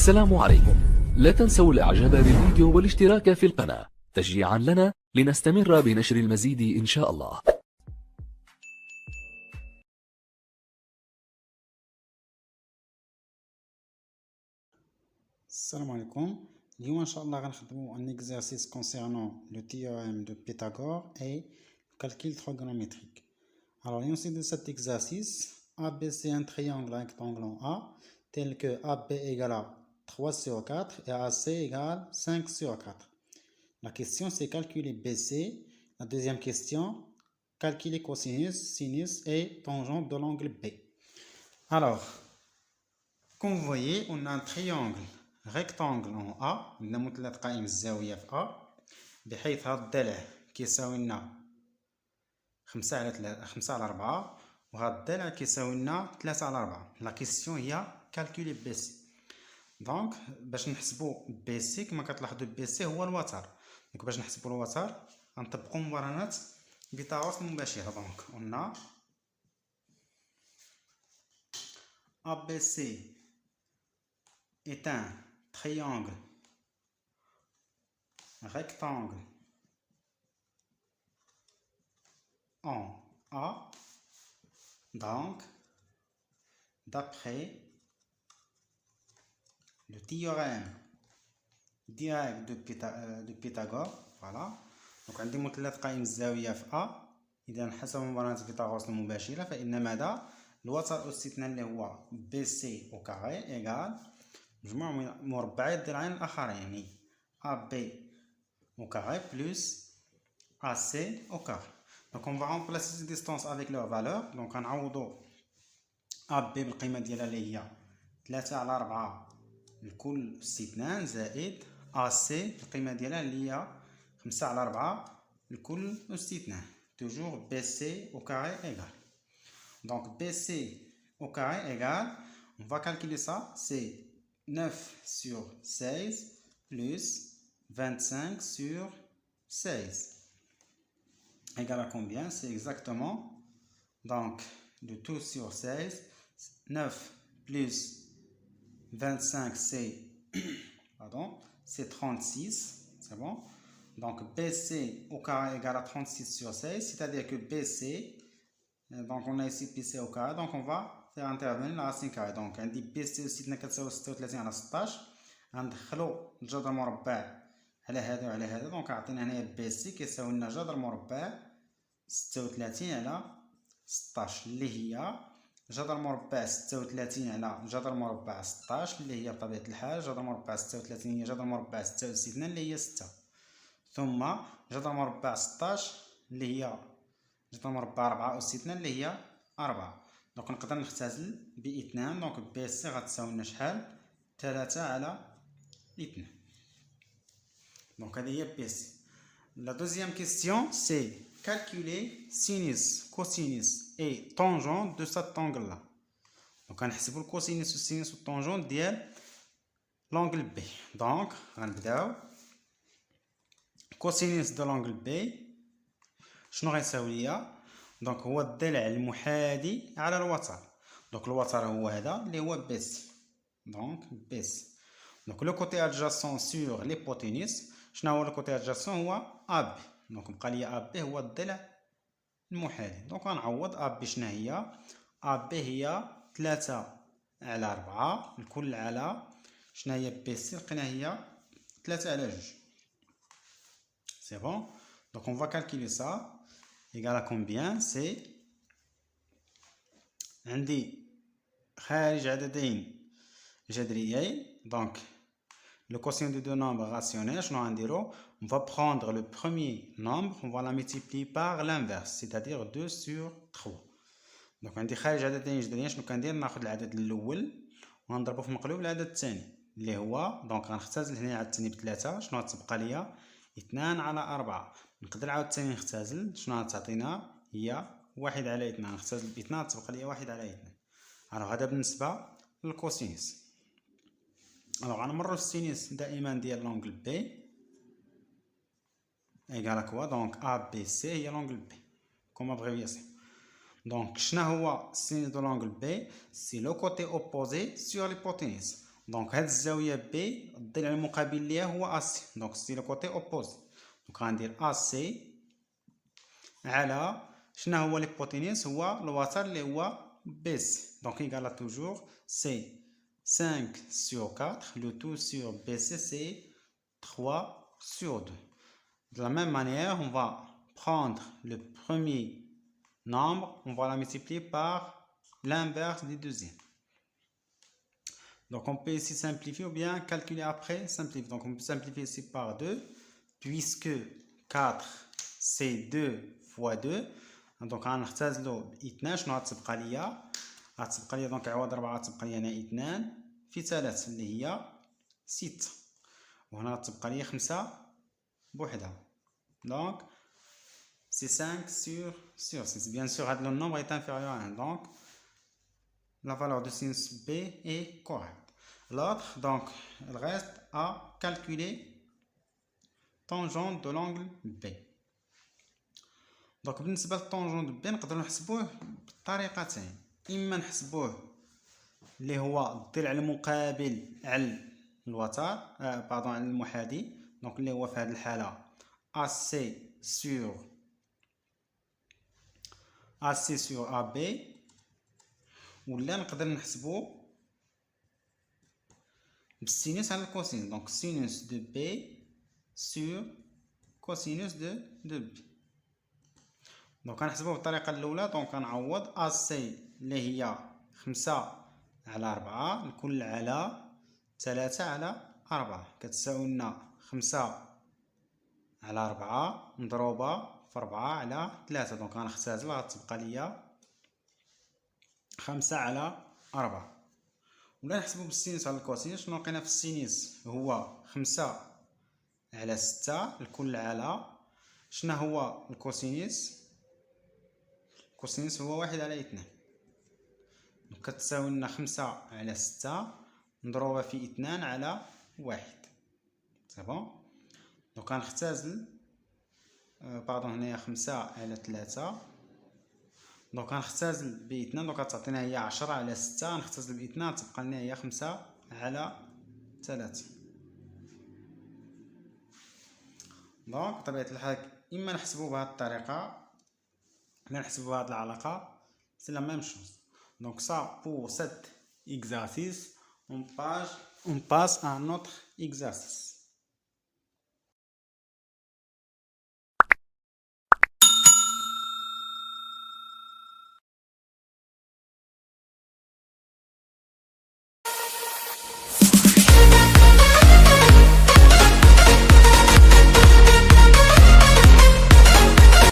السلام عليكم. لا تنسوا الاعجاب بالفيديو والاشتراك في القناة تشجيعا لنا لنستمر بنشر المزيد إن شاء الله. السلام عليكم. اليوم ان شاء الله غنخدموا un exercice concernant le théorème de Pythagore et le calcul trigonométrique. Alors l'énoncé de cet exercice: ABC est un triangle rectangle en A tel que AB égale à 3 sur 4 et AC égale 5 sur 4. La question c'est calculer BC. La deuxième question, calculer cosinus, sinus et tangente de l'angle B. Alors, comme vous voyez, on a un triangle rectangle en A، عندنا مثلث قائم الزاوية في A، بحيث هذا الضلع كيساوي لنا 5 على 4 وهذا الضلع كيساوي لنا 3 على 4. لا كيسيون هي كالكولي بي سي. دونك باش نحسبوا بي سي كما كتلاحظوا بي سي هو الوتر. دونك باش نحسبوا الوتر غنطبقوا مقارنة بيثاغورس المباشرة. دونك قلنا ABC est un triangle rectangle en A, donc d'après le théorème direct de Pythagore. Voilà, donc عندي مثلث قائم الزاوية في A، إذا حسب مقارنة بيثاغورس المباشرة فإن ماذا؟ الوتر أستثنى اللي هو بي سي أو كاري إيكال مجموع مربعي الضلعين الآخرين، يعني AB au carré plus AC au carré. Donc on va remplacer ces distances avec leurs valeurs. Donc غنعوضو AB بالقيمة ديالها اللي هي 3 على 4 الكل أس 2 زائد AC القيمة ديالها اللي هي 5 على 4 الكل أس 2. Toujours BC au carré égale. Donc BC au carré égale, on va calculer ça, c'est 9 sur 16 plus 25 sur 16 égale à combien? C'est exactement, donc de tout sur 16, 9 plus 25 c'est pardon, c'est 36, c'est bon. Donc BC au carré égale à 36 sur 16, c'est-à-dire que BC, donc on a ici BC au carré, donc on va faire intervenir la racine carrée. Donc عندي بي سي أس كتساوي 36 على 16، غندخلو الجذر المربع على هذا وعلى هذا، دونك عطينا هنايا بي سي كيساوي لنا جذر مربع 36 على 16 اللي هي جذر مربع 36 على جذر مربع 16 اللي هي بطبيعة الحال جذر مربع 36 هي جذر مربع 66 اللي هي 6، ثم جذر مربع 16 اللي هي جذر مربع 4 أس 2 اللي هي 4. دونك نقدر نختزل ب 2، دونك بي سي غتساوي لنا شحال؟ 3 على 2. دونك هذه هي بي سي. La deuxième question c'est calculer sinus, cosinus et tangente de cet angle là. دونك غنحسبوا الكوسينوس والسينوس والطونجونت ديال لونغل بي. دونك غنبداو كوسينوس دو لونغل بي شنو غيساوي ليا؟ دونك هو الضلع المحاذي على الوتر. دونك الوتر هو هذا اللي هو بي سي. دونك بي سي. دونك لو كوتي ادجاسون سور ليبوتينوس، شنو هو لو كوتي ادجاسون؟ هو اب. دونك بقى لي اب بي هو الضلع المحاذي. دونك غنعوض اب بي شنو هي؟ اب بي هي 3 على 4 الكل على شنو هي بي سي؟ لقينا هي 3 على 2. سي بون. دونك اون فا كالكولي سا égal à combien? c'est عندي خارج عددين جذريين. donc le quotient de deux nombres rationnels شنو غنديرو؟ on va prendre le premier nombre, on va la multiplier par l'inverse, c'est-à-dire 2 sur 3. donc عندي خارج عددين جذريين، شنو كندير؟ ناخذ العدد الاول ونضربه في مقلوب العدد الثاني اللي هو دونك غنختزل هنا عاوتاني ب3، شنو غتبقى ليا؟ 2 على 4. نقدر عاوتاني نختزل، شنو غتعطينا؟ هي 1 على 2. نختزل ب 2 تبقى ليا 1 على 2. الوغ هذا بالنسبة للكوسينوس. الوغ غنمرو السينوس دائما ديال لونغل بي ايكال كوا؟ دونك ا بي سي هي لونغل بي كوم ابريفياسيون. دونك شنو هو السينوس دو لونغل بي؟ سي لو كوتي اوبوزي سور ليبوتينوس. دونك هاد الزاوية بي الضلع المقابل ليها هو اسي، دونك سي لو كوتي اوبوزي. دونك غندير اسي على شنو هو ليبوتينيس، هو الوتر اللي هو بي سي. دونك يقال توجور سي 5 sur 4, le tout sur BC c'est 3 sur 2. De la même manière, on va prendre le premier nombre, on va la multiplier par l'inverse du deuxième. Donc on peut ici simplifier ou bien calculer après, simplifier. Donc on peut simplifier ici par 2, puisque 4 c'est 2 fois 2. Donc غنختزلو ب2 شنو غتبقى ليا؟ غتبقى ليا دونك عوض 4 غتبقى ليا هنا 2 في 3 اللي هي 6، وهنا غتبقى ليا 5 بوحدها. دونك c'est 5 sur 6. Bien sûr, le nombre est inférieur à 1. Donc, la valeur de sinus B est correcte. L'autre, donc, il reste à calculer tangente de l'angle B. Donc, بالنسبة للطونجون B نقدروا نحسبوه بطريقتين. إما نحسبوه اللي هو الضلع المقابل على الوتر، على المحاذي. دونك اللي هو في هذه الحالة AC sur AB، ولا نقدر نحسبو بالسينوس على الكوسينوس. دونك سينوس دو بي سور كوسينوس دو بي. دونك غنحسبوه بالطريقة الأولى. دونك غنعوض AC اللي هي 5 على 4 الكل على 3 على 4 كتساوي لنا 5 على 4 مضروبة في 4 على 3. دونك غنختزل غتبقى ليا 5 على 4. ولا نحسبو بالسينوس على الكوسينوس. شنو لقينا في السينوس هو 5 على 6 الكل على شنو هو الكوسينوس؟ الكوسينوس هو 1 على 2. دونك كتساوي لنا 5 على 6 مضروبة في 2 على 1. سي بون. دونك غنختزل هنايا 5 على 3. دونك غنختزل ب 2. دونك غتعطينا هي 10 على 6. غنختزل ب 2 تبقى لنا هي 5 على 3. دونك بطبيعة الحال إما نحسبو بهاد الطريقة ولا نحسبو بهاد العلاقة، سي لا ميم شوز. Donc ça pour cet exercice, on passe à un autre exercice.